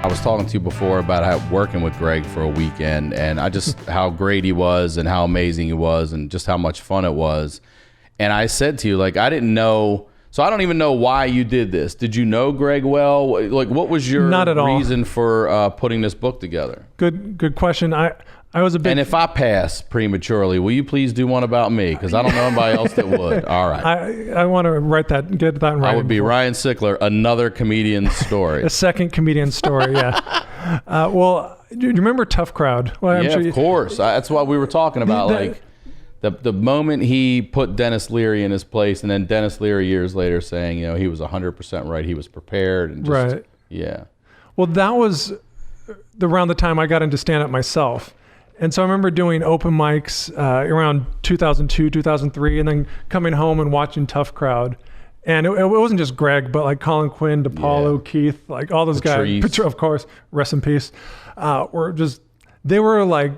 I was talking to you before about working with Greg for a weekend, and I just how great he was and how amazing he was and just how much fun it was. And I said to you, like, I didn't know, so I don't even know why you did this. Did you know Greg well? Like, what was your reason for putting this book together? Good question. I was a big... And if I pass prematurely, will you please do one about me? Because I don't know anybody else that would. All right. I want to get that in writing. I would be Ryan Sickler, another comedian's story. A second comedian story, yeah. Well, do you remember Tough Crowd? Well, yeah, of course. That's what we were talking about. The moment he put Dennis Leary in his place, and then Dennis Leary years later saying, he was 100% right. He was prepared. And just, right. Yeah. Well, that was around the time I got into stand-up myself. And so I remember doing open mics around 2002, 2003, and then coming home and watching Tough Crowd. And it wasn't just Greg, but like Colin Quinn, DePaulo, Keith, like all those guys, of course, rest in peace, they were like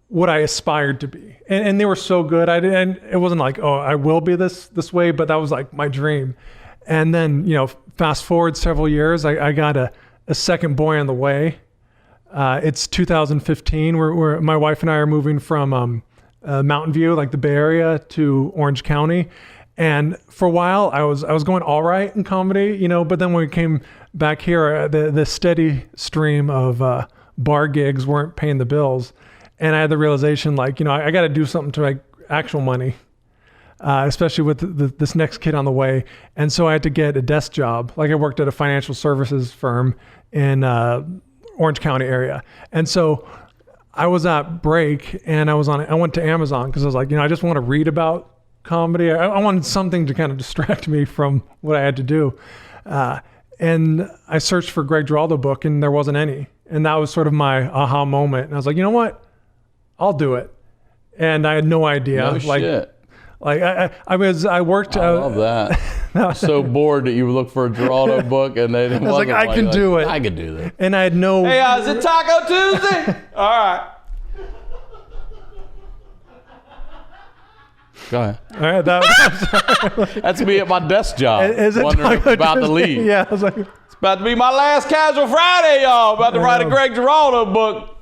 what I aspired to be. And they were so good. And it wasn't like, oh, I will be this way, but that was like my dream. And then, fast forward several years, I got a second boy on the way. It's 2015 where my wife and I are moving from Mountain View, like the Bay Area, to Orange County. And for a while I was going all right in comedy, but then when we came back here, the steady stream of bar gigs weren't paying the bills. And I had the realization, like, I got to do something to make actual money, especially with this next kid on the way. And so I had to get a desk job. Like I worked at a financial services firm in Orange County area. And so I was at break and I went to Amazon because I was like, I just want to read about comedy. I wanted something to kind of distract me from what I had to do. And I searched for Greg Giraldo book and there wasn't any. And that was sort of my aha moment. And I was like, you know what? I'll do it. And I had no idea. No shit. Like I worked. I love that. I'm so bored that you look for a Giraldo book and they didn't. I was like, I can do it. I can do that. And I had no. Hey, is it Taco Tuesday? All right. Go ahead. All right, that's me at my desk job. Is it wondering about to leave. Yeah, I was like, it's about to be my last Casual Friday, y'all. About to write a Greg Giraldo book.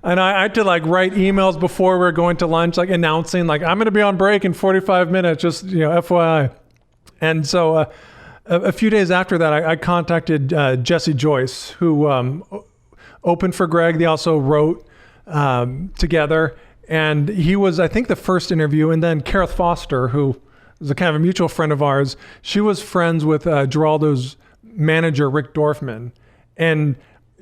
And I had to like write emails before we were going to lunch, like announcing like I'm going to be on break in 45 minutes, just FYI. And so a few days after that, I contacted Jesse Joyce, who opened for Greg. They also wrote together. And he was, I think, the first interview. And then Kareth Foster, who was a kind of a mutual friend of ours, she was friends with Giraldo's manager, Rick Dorfman. And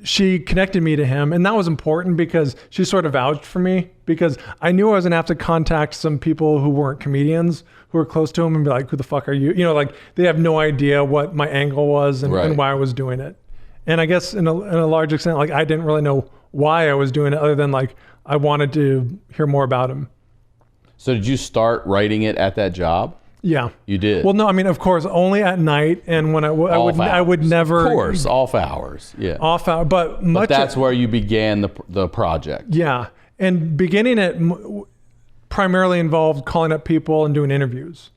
she connected me to him. And that was important because she sort of vouched for me because I knew I was going to have to contact some people who weren't comedians who were close to him and be like, who the fuck are you? Like they have no idea what my angle was and why I was doing it. And I guess in a large extent, like I didn't really know why I was doing it other than like I wanted to hear more about him. So did you start writing it at that job? Yeah. You did? Well, no, I mean, of course, only at night. And when I would never. Of course, off hours. Yeah. Off hours. But that's where you began the project. Yeah. And beginning it primarily involved calling up people and doing interviews.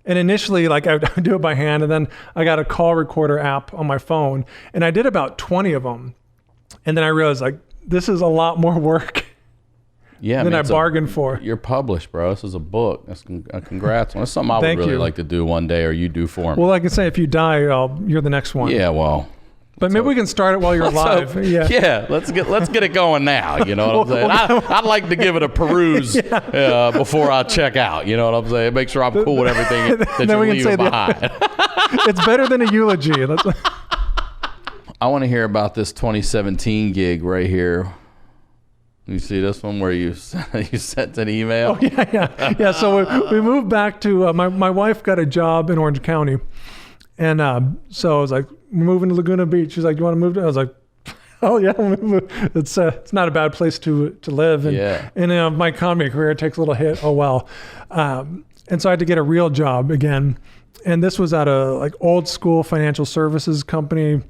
And initially, like I would do it by hand. And then I got a call recorder app on my phone. And I did about 20 of them. And then I realized like, this is a lot more work. Yeah, than I bargained for. You're published, bro. This is a book. That's congrats. That's something I would really like to do one day, or you do for me. Well, like I say, if you die, you're the next one. Yeah, well. But maybe we can start it while you're alive. Yeah, let's get it going now. You know what I'm saying? I'd like to give it a peruse before I check out. You know what I'm saying? Make sure I'm cool with everything that you're leaving behind. It's better than a eulogy. I want to hear about this 2017 gig right here. You see this one where you sent an email? Oh, yeah. So we moved back to, my wife got a job in Orange County. And so I was like, we're moving to Laguna Beach. She's like, you want to move to? I was like, oh yeah, it's not a bad place to live. And my comedy career takes a little hit. Oh well. And so I had to get a real job again. And this was at a like old school financial services company,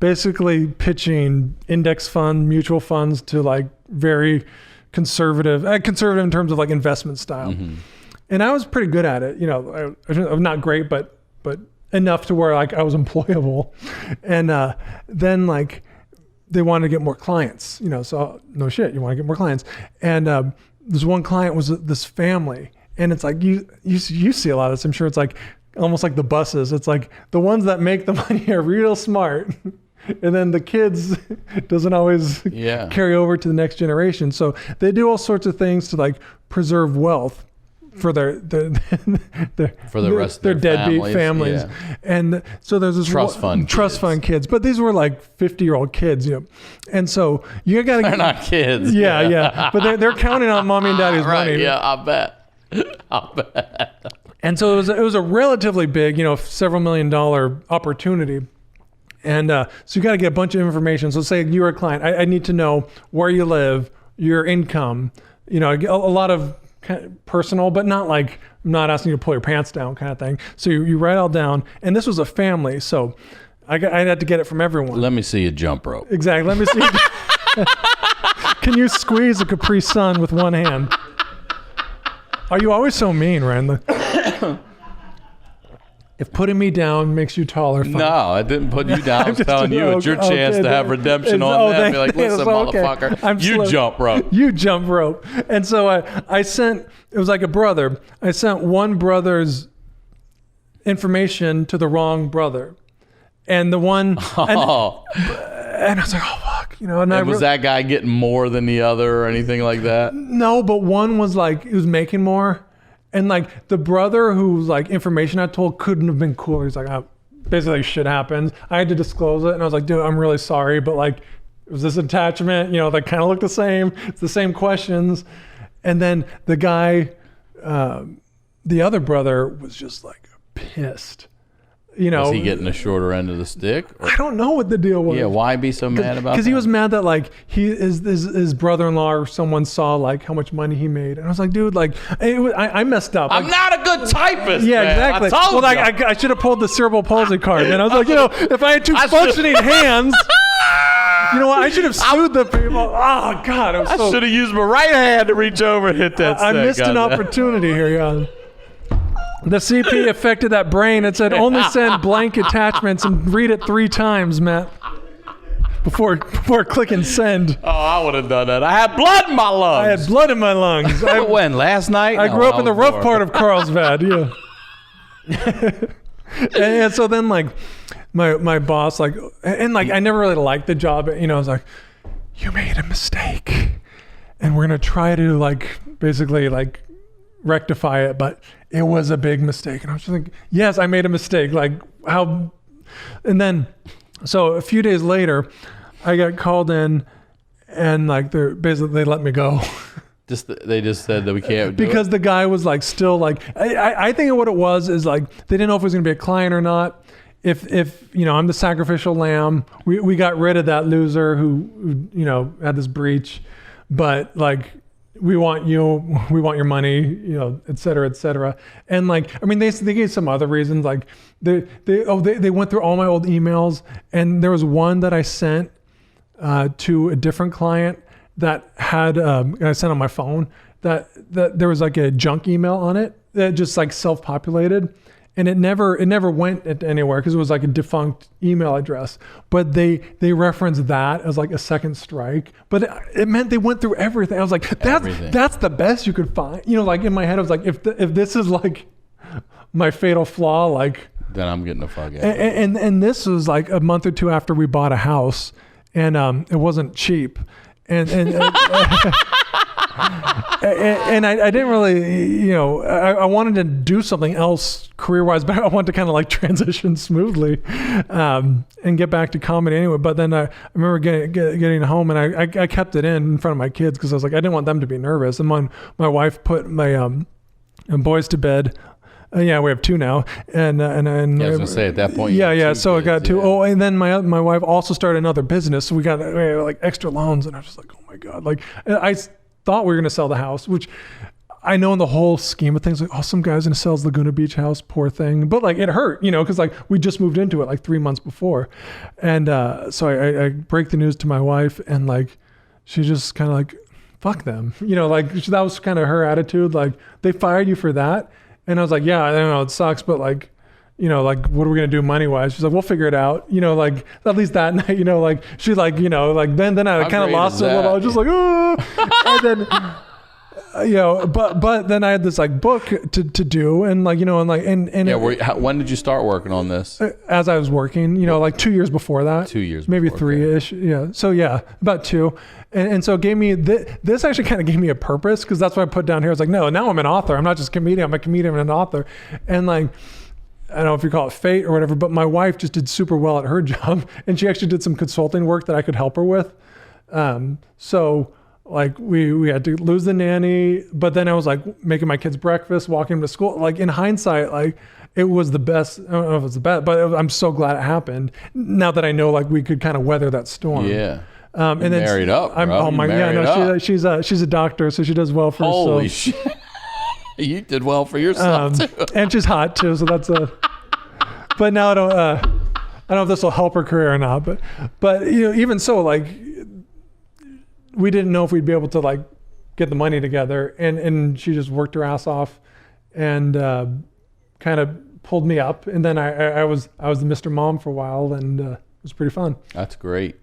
basically pitching index fund, mutual funds to like very conservative in terms of like investment style. Mm-hmm. And I was pretty good at it. I'm not great, but enough to where like I was employable. And then like they wanted to get more clients, so no shit, you want to get more clients. And this one client was this family, and it's like, you see a lot of this, I'm sure. It's like almost like the buses. It's like the ones that make the money are real smart. And then the kids doesn't always carry over to the next generation. So they do all sorts of things to like preserve wealth for their rest of their deadbeat families. Yeah. And so there's this trust fund kids, but these were like 50-year-old kids, and so you got to. They're not kids. Yeah, but they're counting on mommy and daddy's money. Yeah, I bet. And so it was a relatively big, several $1 million opportunity. And so you got to get a bunch of information. So say you're a client. I need to know where you live, your income, a lot of kind of personal, but not like, I'm not asking you to pull your pants down kind of thing. So you write all down. And this was a family. So I had to get it from everyone. Let me see you jump rope. Exactly. Let me see. Can you squeeze a Capri Sun with one hand? Are you always so mean, Randall? If putting me down makes you taller, fine. No, I didn't put you down. I was telling you it's your chance to have redemption on that. Be like, listen, motherfucker, you jump rope. You jump rope. And so I sent, it was like a brother. I sent one brother's information to the wrong brother. And the one, and I was like, oh, fuck. And was that guy getting more than the other or anything like that? No, but one was like, he was making more. And like the brother whose like information I told couldn't have been cooler. He's like, basically shit happens. I had to disclose it. And I was like, dude, I'm really sorry. But like, was this attachment? They kind of look the same. It's the same questions. And then the guy, the other brother was just like pissed. Was he getting the shorter end of the stick? I don't know what the deal was. Yeah, why be so mad about that? Because he was mad that like his brother-in-law or someone saw like how much money he made, and I was like, dude, like I messed up. I'm not a good typist. Yeah, man. exactly. I told you. I should have pulled the cerebral palsy card, and I was like, if I had two functioning hands. You know what? I should have sued the people. Oh God, I should have used my right hand to reach over and hit that. I missed an opportunity here, yeah. The CP affected that brain. It said only send blank attachments and read it 3 times, Matt, before clicking send. Oh, I would have done that. I had blood in my lungs. I had blood in my lungs. When? Last night? I grew up in the rough part of Carlsbad. Yeah. and so then like my boss like I never really liked the job. I was like, you made a mistake, and we're gonna try to like basically like rectify it, but it was a big mistake. And I was just like, yes, I made a mistake. Like how? And then, so a few days later, I got called in, and like they let me go. They just said that we can't do because the guy was like still like I think what it was is like they didn't know if it was gonna be a client or not. If I'm the sacrificial lamb, we got rid of that loser who had this breach, but like. We want your money, et cetera. And like, I mean, they gave some other reasons. Like they went through all my old emails, and there was one that I sent to a different client that had, I sent on my phone that there was like a junk email on it that just like self-populated. And it never went anywhere because it was like a defunct email address. But they referenced that as like a second strike. But it meant they went through everything. I was like, that's the best you could find. Like in my head, I was like, if this is like my fatal flaw, like then I'm getting the fuck out. And this was like a month or two after we bought a house, and it wasn't cheap, and I didn't really, I wanted to do something else career-wise, but I wanted to kind of like transition smoothly and get back to comedy anyway. But then I remember getting home, and I kept it in front of my kids because I was like, I didn't want them to be nervous. And my wife put my boys to bed. Yeah, we have 2 now, and I was gonna say at that point. Yeah. So I got 2. Yeah. Oh, and then my wife also started another business, so we got like extra loans, and I was just like, oh my God, like I thought we were gonna sell the house, which I know in the whole scheme of things, like, oh, some guy's gonna sell his Laguna Beach house, poor thing, but like it hurt, because like we just moved into it like 3 months before, and so I break the news to my wife, and like she just kind of like, fuck them, like that was kind of her attitude, like they fired you for that. And I was like, yeah, I don't know, it sucks, but like, like, what are we going to do money wise? She's like, we'll figure it out. Like at least that night, like she like, like then I kind of lost it a little. I was just like, oh, and then, but then I had this like book to do and like, when did you start working on this? As I was working, like 2 years before that, 2 years, maybe before, 3-ish. Okay. Yeah. So yeah, about 2. And so it gave me, this actually kind of gave me a purpose. Cause that's what I put down here. I was like, no, now I'm an author. I'm not just a comedian. I'm a comedian and an author. And like, I don't know if you call it fate or whatever, but my wife just did super well at her job and she actually did some consulting work that I could help her with. So like we had to lose the nanny, but then I was like making my kids breakfast, walking them to school. Like in hindsight, like it was the best. I don't know if it's the best, but I'm so glad it happened now that I know like we could kind of weather that storm. Yeah. And then married up, bro. Oh my, yeah, no, she's a doctor, so she does well for herself. Holy shit. You did well for yourself too. And she's hot too, so that's but now I don't know if this will help her career or not, but even so, like we didn't know if we'd be able to like get the money together, and she just worked her ass off and kind of pulled me up, and then I was the Mr. Mom for a while, and it was pretty fun. That's great.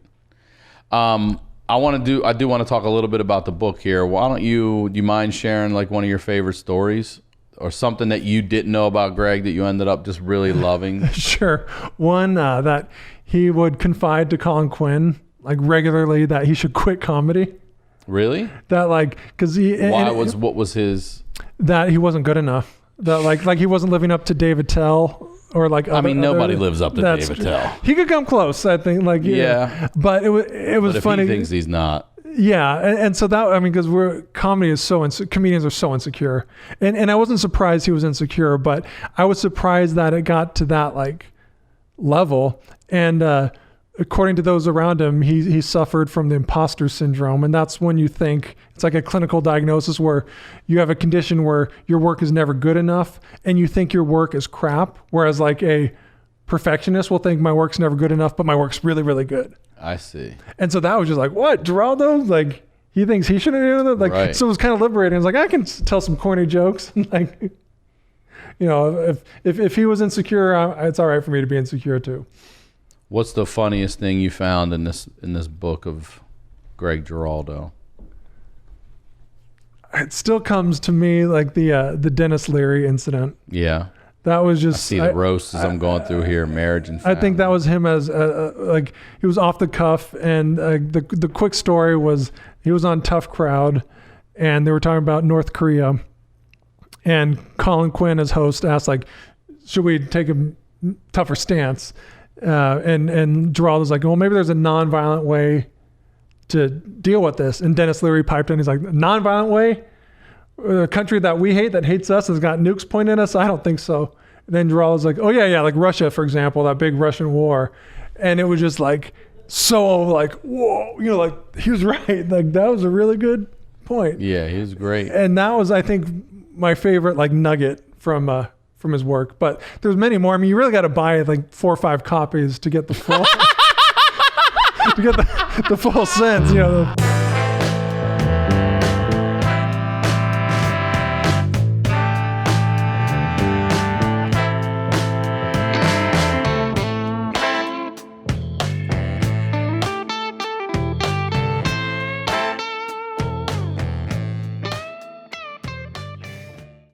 I do want to talk a little bit about the book here. Why don't do you mind sharing like one of your favorite stories or something that you didn't know about Greg that you ended up just really loving? Sure. One, that he would confide to Colin Quinn like regularly that he should quit comedy. Really? That like, cause what was his? That he wasn't good enough. That like he wasn't living up to Dave Attell. Or like nobody lives up to Dave Attell. He could come close, I think. Like yeah. But it was funny. If he thinks he's not. Yeah, and so that because comedians are so insecure, and I wasn't surprised he was insecure, but I was surprised that it got to that like level. And according to those around him, he suffered from the imposter syndrome, and that's when you think it's like a clinical diagnosis where you have a condition where your work is never good enough, and you think your work is crap, whereas like a perfectionist will think my work's never good enough, but my work's really, really good. I see. And so that was just like, what, Giraldo? Like he thinks he shouldn't do that. Like right. So it was kind of liberating. I was like, I can tell some corny jokes. Like, if he was insecure, it's all right for me to be insecure too. What's the funniest thing you found in this book of Greg Giraldo? It still comes to me like the Dennis Leary incident. Yeah. That was just. I see the roast as I'm going through here, marriage and family. I think that was him as like he was off the cuff, and the quick story was he was on Tough Crowd, and they were talking about North Korea, and Colin Quinn as host asked like, should we take a tougher stance? And Giraldo's like, well, maybe there's a non-violent way to deal with this. And Dennis Leary piped in. He's like, non-violent way? A country that we hate, that hates us, has got nukes pointed at us? I don't think so. And then Giraldo's like, oh yeah, like Russia, for example, that big Russian war. And it was just like, so like, whoa, like he was right. Like that was a really good point. Yeah, he was great. And that was, I think, my favorite like nugget from his work. But there's many more. I mean, you really got to buy like 4 or 5 copies to get the full to get the full sense,